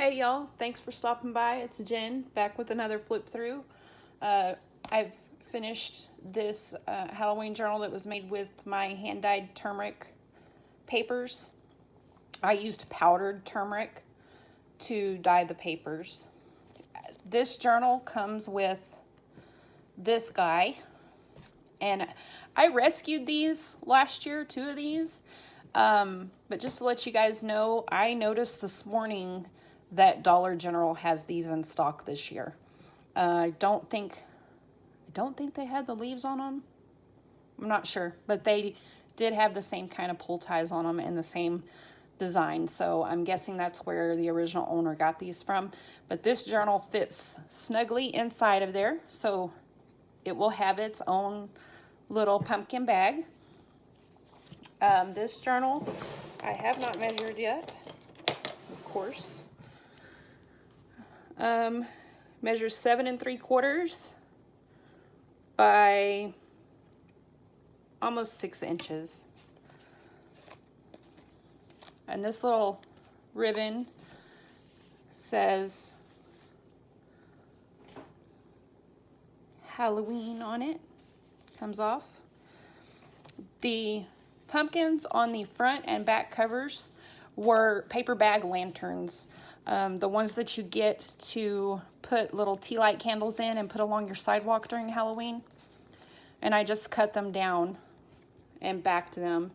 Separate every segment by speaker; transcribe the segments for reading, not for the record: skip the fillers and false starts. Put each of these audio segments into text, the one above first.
Speaker 1: Hey y'all, thanks for stopping by. It's Jen back with another flip through. I've finished this Halloween journal that was made with my hand dyed turmeric papers. I used powdered turmeric to dye the papers. This journal comes with this guy, and I rescued these last year, 2 of these. But just to let you guys know, I noticed this morning that Dollar General has these in stock this year. I don't think they had the leaves on them. I'm not sure, but they did have the same kind of pull ties on them and the same design. So I'm guessing that's where the original owner got these from. But this journal fits snugly inside of there, so it will have its own little pumpkin bag. This journal I have not measured yet, of course. Measures 7 3/4 by almost 6 inches. And this little ribbon says Halloween on it. Comes off. The pumpkins on the front and back covers were paper bag lanterns. The ones that you get to put little tea light candles in and put along your sidewalk during Halloween. And I just cut them down and backed them.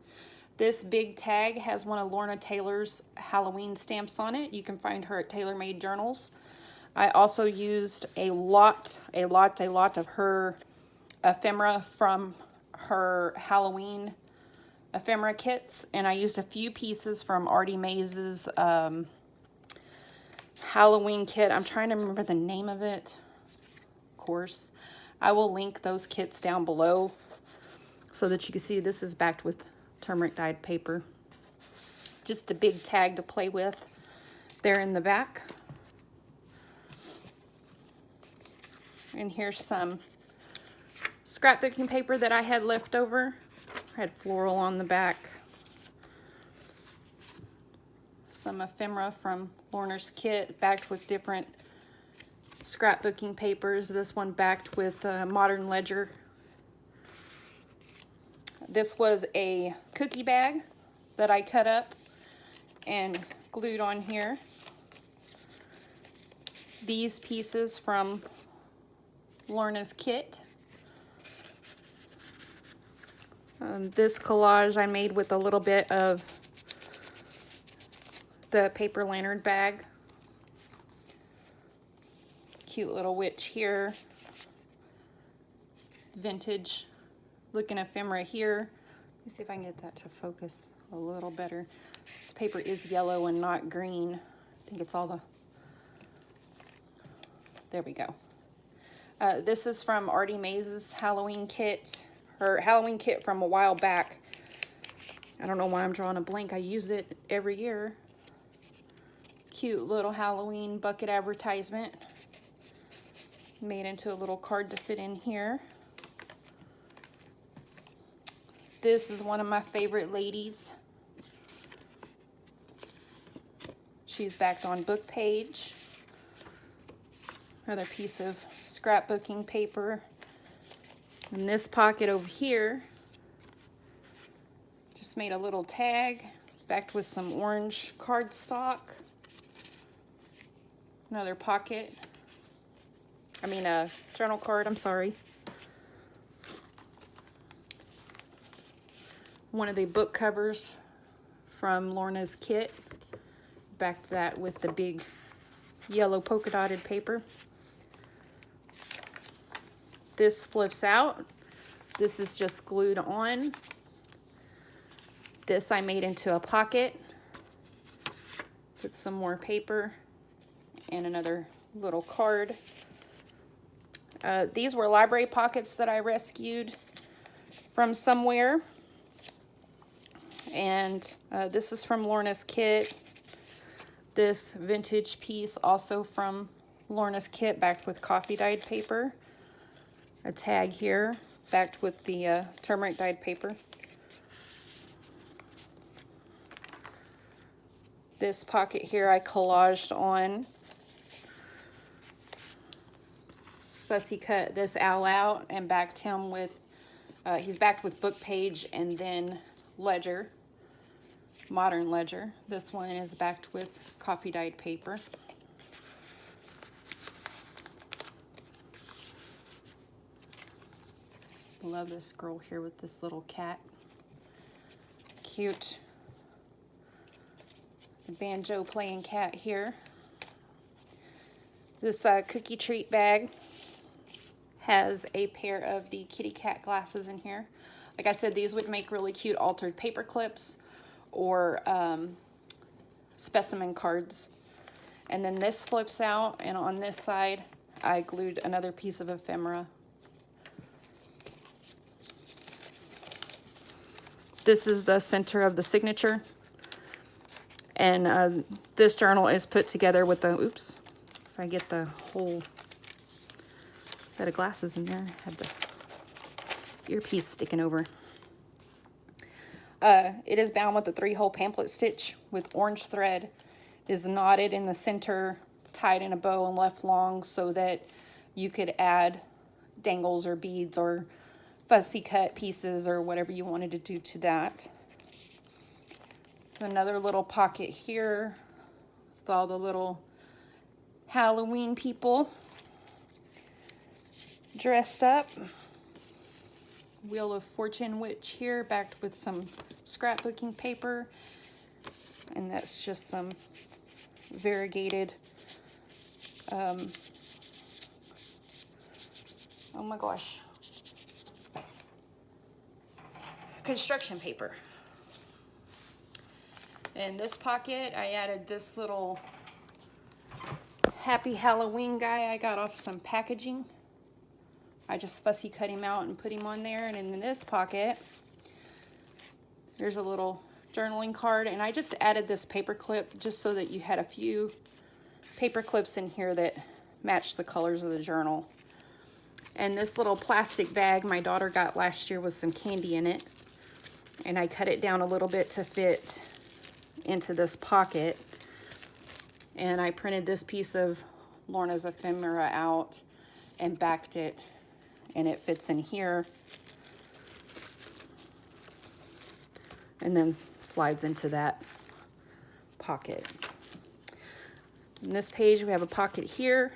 Speaker 1: This big tag has one of Lorna Taylor's Halloween stamps on it. You can find her at Tailor Made Journals. I also used a lot of her ephemera from her Halloween ephemera kits, and I used a few pieces from Artymaze's Halloween kit. I'm trying to remember the name of it. Of course, I will link those kits down below so that you can see this is backed with turmeric dyed paper. Just a big tag to play with there in the back. And here's some scrapbooking paper that I had left over. I had floral on the back. Some ephemera from Lorna's kit, backed with different scrapbooking papers. This one backed with Modern Ledger. This was a cookie bag that I cut up and glued on here. These pieces from Lorna's kit. This collage I made with a little bit of the paper lantern bag. Cute little witch here. Vintage looking ephemera here. Let me see if I can get that to focus a little better. This paper is yellow and not green. I think it's all the... There we go. This is from Artymaze's Halloween kit. Her Halloween kit from a while back. I don't know why I'm drawing a blank. I use it every year. Cute little Halloween bucket advertisement. Made into a little card to fit in here. This is one of my favorite ladies. She's backed on book page. Another piece of scrapbooking paper. And this pocket over here, just made a little tag, backed with some orange cardstock. Another pocket, a journal card, I'm sorry. One of the book covers from Lorna's kit. Backed that with the big yellow polka dotted paper. This flips out. This is just glued on. This I made into a pocket. Put some more paper and another little card. These were library pockets that I rescued from somewhere. And this is from Lorna's kit. This vintage piece also from Lorna's kit, backed with coffee dyed paper. A tag here, backed with the turmeric dyed paper. This pocket here I collaged on. Fussy cut this owl out and backed him with, he's backed with book page and then ledger, modern ledger. This one is backed with coffee dyed paper. Love this girl here with this little cat. Cute. The banjo playing cat here. This cookie treat bag has a pair of the kitty cat glasses in here. Like I said, these would make really cute altered paper clips or specimen cards. And then this flips out, and on this side I glued another piece of ephemera. This is the center of the signature, and this journal is put together with the, oops, if I get the whole set of glasses in there, I have the earpiece sticking over. It is bound with a 3-hole pamphlet stitch with orange thread. It is knotted in the center, tied in a bow and left long so that you could add dangles or beads or fussy cut pieces or whatever you wanted to do to that. There's another little pocket here with all the little Halloween people dressed up. Wheel of Fortune witch here, backed with some scrapbooking paper, and that's just some variegated oh my gosh, construction paper. In this pocket I added this little Happy Halloween guy I got off some packaging. I just fussy cut him out and put him on there. And in this pocket there's a little journaling card, and I just added this paper clip just so that you had a few paper clips in here that match the colors of the journal. And this little plastic bag my daughter got last year with some candy in it, and I cut it down a little bit to fit into this pocket, and I printed this piece of Lorna's ephemera out and backed it, and it fits in here and then slides into that pocket. In this page we have a pocket here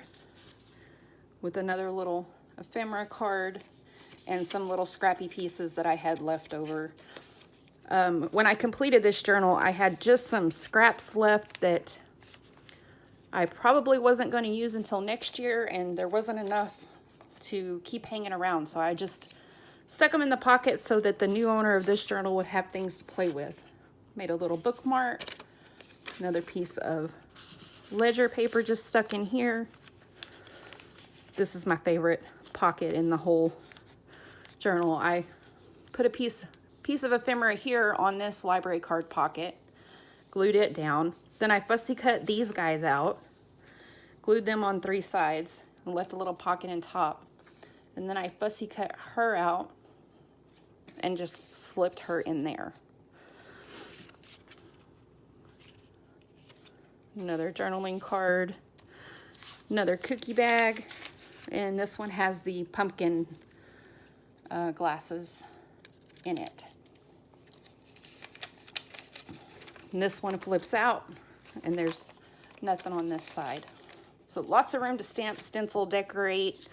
Speaker 1: with another little ephemera card and some little scrappy pieces that I had left over. When I completed this journal, I had just some scraps left that I probably wasn't going to use until next year, and there wasn't enough to keep hanging around, so I just stuck them in the pocket so that the new owner of this journal would have things to play with. Made a little bookmark, another piece of ledger paper just stuck in here. This is my favorite pocket in the whole journal. I put a piece of ephemera here on this library card pocket, glued it down. Then I fussy cut these guys out, glued them on 3 sides, and left a little pocket in top. And then I fussy cut her out and just slipped her in there. Another journaling card, another cookie bag, and this one has the pumpkin glasses in it. And this one flips out, and there's nothing on this side. So lots of room to stamp, stencil, decorate,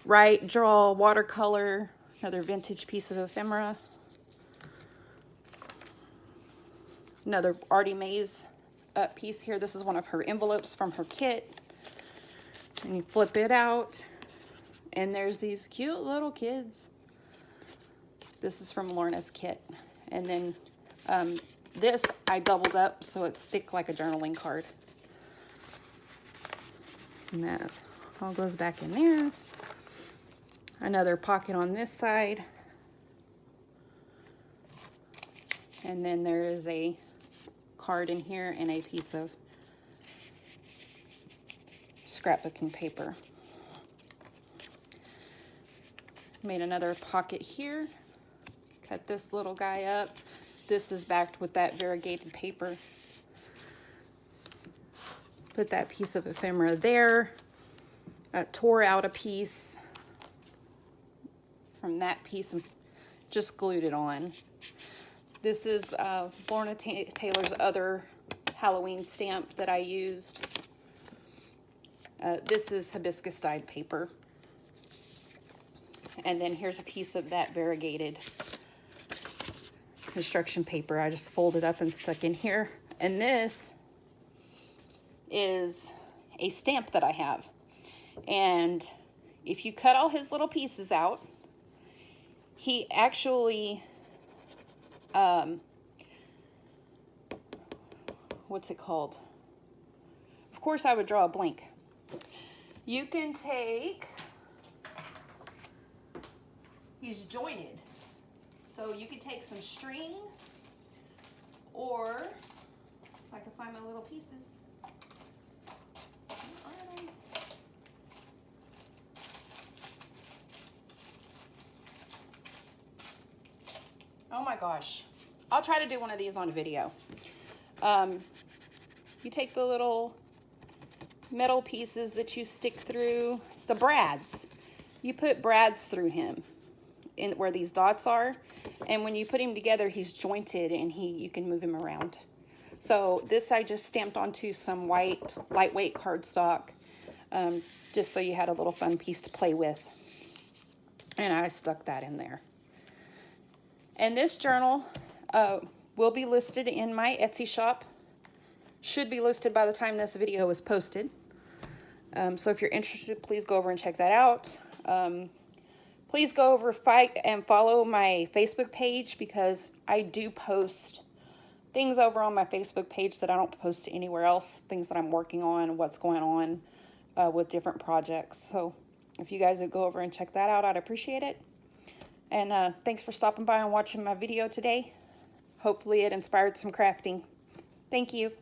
Speaker 1: write, draw, watercolor. Another vintage piece of ephemera. Another Artymaze piece here. This is one of her envelopes from her kit. And you flip it out, and there's these cute little kids. This is from Lorna's kit. And then this I doubled up so it's thick like a journaling card. And that all goes back in there. Another pocket on this side. And then there is a card in here and a piece of scrapbooking paper. Made another pocket here. Cut this little guy up. This is backed with that variegated paper. Put that piece of ephemera there. Tore out a piece from that piece and just glued it on. This is Lorna Taylor's other Halloween stamp that I used. This is hibiscus dyed paper. And then here's a piece of that variegated construction paper. I just folded up and stuck in here. And this is a stamp that I have. And if you cut all his little pieces out, he actually, what's it called? Of course I would draw a blank. You can take, he's jointed. So you could take some string, or if I can find my little pieces. Oh my gosh. I'll try to do one of these on video. You take the little metal pieces that you stick through the brads. You put brads through him in where these dots are, and when you put him together, he's jointed and you can move him around. So this I just stamped onto some white lightweight cardstock, just so you had a little fun piece to play with, and I stuck that in there. And this journal will be listed in my Etsy shop. Should be listed by the time this video is posted. So if you're interested, please go over and check that out. Please go over and follow my Facebook page, because I do post things over on my Facebook page that I don't post anywhere else. Things that I'm working on, what's going on with different projects. So if you guys would go over and check that out, I'd appreciate it. And thanks for stopping by and watching my video today. Hopefully it inspired some crafting. Thank you.